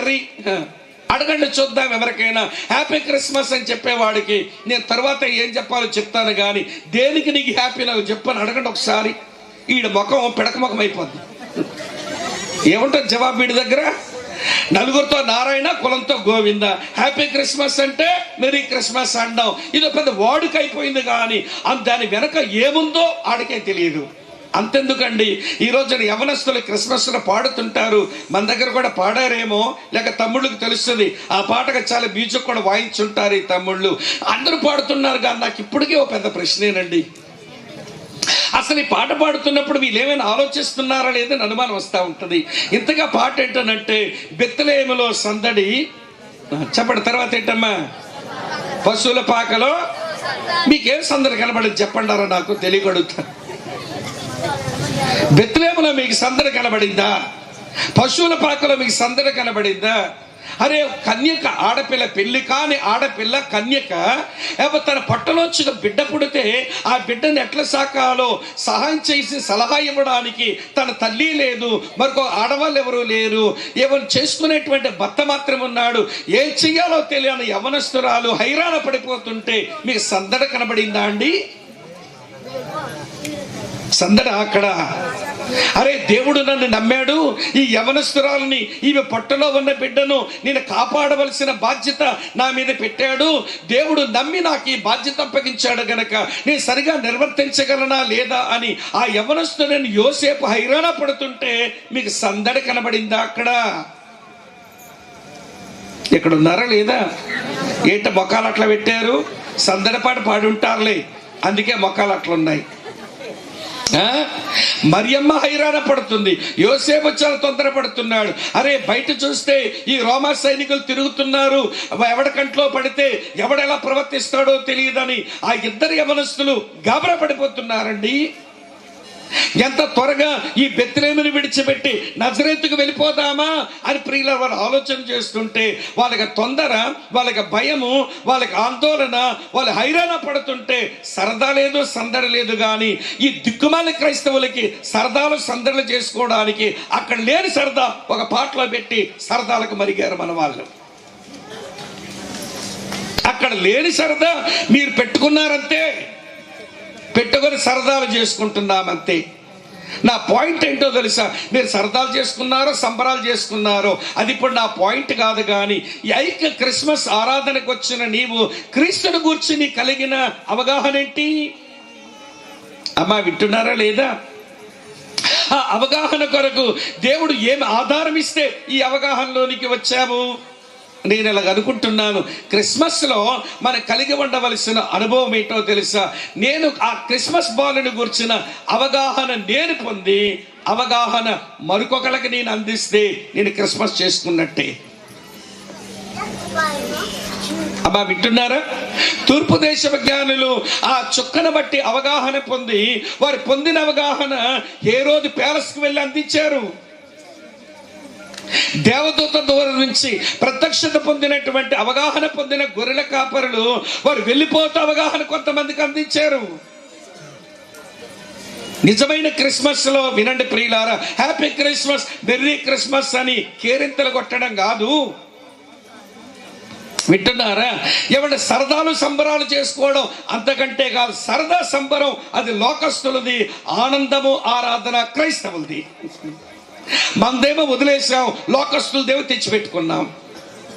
Free. అడగండి చూద్దాం. ఎవరికైనా హ్యాపీ క్రిస్మస్ అని చెప్పేవాడికి నేను తర్వాత ఏం చెప్పాలో చెప్తాను, కానీ దేనికి నీకు హ్యాపీ నాకు చెప్పని అడగండి ఒకసారి. ఈడ ముఖం పిడక ముఖం అయిపోద్ది. ఏముంటుంది జవాబు వీడి దగ్గర? నలుగురితో నారాయణ, కులంతో గోవింద. హ్యాపీ క్రిస్మస్ అంటే మెరీ క్రిస్మస్ అంటాం. ఇది పెద్ద వాడుక అయిపోయింది, కానీ దాని వెనక ఏముందో ఆడికే తెలియదు. అంతెందుకండి, ఈ రోజున యవనస్తులు క్రిస్మస్లో పాడుతుంటారు. మన దగ్గర కూడా పాడారేమో, లేక తమ్ముళ్ళకి తెలుస్తుంది. ఆ పాటకు చాలా మ్యూజిక్ కూడా వాయించుంటారు ఈ తమ్ముళ్ళు. అందరూ పాడుతున్నారు, కానీ నాకు ఇప్పటికీ ఓ పెద్ద ప్రశ్నేనండి. అసలు ఈ పాట పాడుతున్నప్పుడు వీళ్ళు ఏమైనా ఆలోచిస్తున్నారా లేదని అనుమానం వస్తూ ఉంటుంది. ఇంతగా పాట ఏంటనంటే బెత్లెహేములో సందడి, చెప్పండి తర్వాత ఏంటమ్మా, పశువుల పాకలో మీకేం సందడి కనబడింది చెప్పండారా, నాకు తెలియగలుగుతాను. బెత్లెహేములో మీకు సందడి కనబడిందా? పశువుల పాకలో మీకు సందడి కనబడిందా? అరే కన్యక, ఆడపిల్ల, పెళ్లి కాని ఆడపిల్ల కన్యక తన పొట్టలోంచి బిడ్డ పుడితే ఆ బిడ్డను ఎట్లా సాకాలో సహాయం చేసి సలహా ఇవ్వడానికి తన తల్లి లేదు, మరొక ఆడవాళ్ళు ఎవరు లేరు, ఎవరు చేసుకునేటువంటి భర్త మాత్రం ఉన్నాడు. ఏం చెయ్యాలో తెలియని యవనస్తురాలు హైరాణ పడిపోతుంటే మీకు సందడి కనబడిందా అండి? సందడ అక్కడ. అరే దేవుడు నన్ను నమ్మాడు, ఈ యవనస్తురాలని, ఈమె పొట్టలో ఉన్న బిడ్డను నేను కాపాడవలసిన బాధ్యత నా మీద పెట్టాడు. దేవుడు నమ్మి నాకు ఈ బాధ్యత అప్పగించాడు గనక నేను సరిగా నిర్వర్తించగలనా లేదా అని ఆ యవనస్తులను యోసేపు హైరాణ పడుతుంటే మీకు సందడి కనబడిందా అక్కడ? ఇక్కడ ఉన్నారా లేదా? ఏంట మొక్కలు అట్లా పెట్టారు? సందడిపాటు పాడి ఉంటారులే, అందుకే మొక్కలు అట్లున్నాయి. మరియమ్మ హైరాణ పడుతుంది, యోసేపు చాలా తొందరపడుతున్నాడు. అరే బయట చూస్తే ఈ రోమా సైనికులు తిరుగుతున్నారు, ఎవడి కంట్లో పడితే ఎవడెలా ప్రవర్తిస్తాడో తెలియదని ఆ ఇద్దరు యవనస్తులు గాబరా పడిపోతున్నారండి. ఎంత త్వరగా ఈ బెత్లెహేమును విడిచిపెట్టి నజరేతుకు వెళ్ళిపోదామా అని ప్రియుల వారు ఆలోచన చేస్తుంటే వాళ్ళకి తొందర, వాళ్ళకి భయము, వాళ్ళకి ఆందోళన, వాళ్ళు హైరాణ పడుతుంటే సరదా లేదు, సందడి లేదు. కానీ ఈ దిక్కుమాల క్రైస్తవులకి సరదాలు సందడులు చేసుకోవడానికి అక్కడ లేని సరదా ఒక పాటలో పెట్టి సరదాలకు మరిగారు మన వాళ్ళు. అక్కడ లేని సరదా మీరు పెట్టుకున్నారంతే, పెట్టుకొని సరదాలు చేసుకుంటున్నామంతే. నా పాయింట్ ఏంటో తెలుసా? మీరు సరదాలు చేసుకున్నారో సంబరాలు చేసుకున్నారో అది ఇప్పుడు నా పాయింట్ కాదు. కానీ ఈ ఐక్య క్రిస్మస్ ఆరాధనకు వచ్చిన నీవు క్రీస్తుని గూర్చి నీ కలిగిన అవగాహన ఏంటి? అమ్మా వింటున్నారా లేదా? ఆ అవగాహన కొరకు దేవుడు ఏమి ఆధారం ఇస్తే ఈ అవగాహనలోనికి వచ్చాము? నేను ఇలా అనుకుంటున్నాను, క్రిస్మస్లో మనం కలిగి ఉండవలసిన అనుభవం ఏంటో తెలుసా? నేను ఆ క్రిస్మస్ బాలుని గురించిన అవగాహన నేను పొంది అవగాహన మరొకరికి నేను అందిస్తే నేను క్రిస్మస్ చేసుకున్నట్టే. అమ్మా వింటున్నారా? తూర్పు దేశ విజ్ఞానులు ఆ చుక్కను బట్టి అవగాహన పొంది వారు పొందిన అవగాహన హేరోదు ప్యాలెస్కి వెళ్ళి అందించారు. దేవదూత దూరం నుంచి ప్రత్యక్షత పొందినటువంటి అవగాహన పొందిన గొర్రెల కాపరులు వారు వెళ్ళిపోతూ అవగాహన కొంతమందికి అందించారు. నిజమైన క్రిస్మస్ లో వినండి ప్రియులారా, హ్యాపీ క్రిస్మస్, మెర్రీ క్రిస్మస్ అని కేరింతలు కొట్టడం కాదు. వింటున్నారా? ఏమంటే సరదాలు సంబరాలు చేసుకోవడం అంతకంటే కాదు. సరదా సంబరం అది లోకస్తులది, ఆనందము ఆరాధన క్రైస్తవులది. మనదేమో వదిలేసాం, లోకస్తులదేమో తెచ్చిపెట్టుకున్నాం.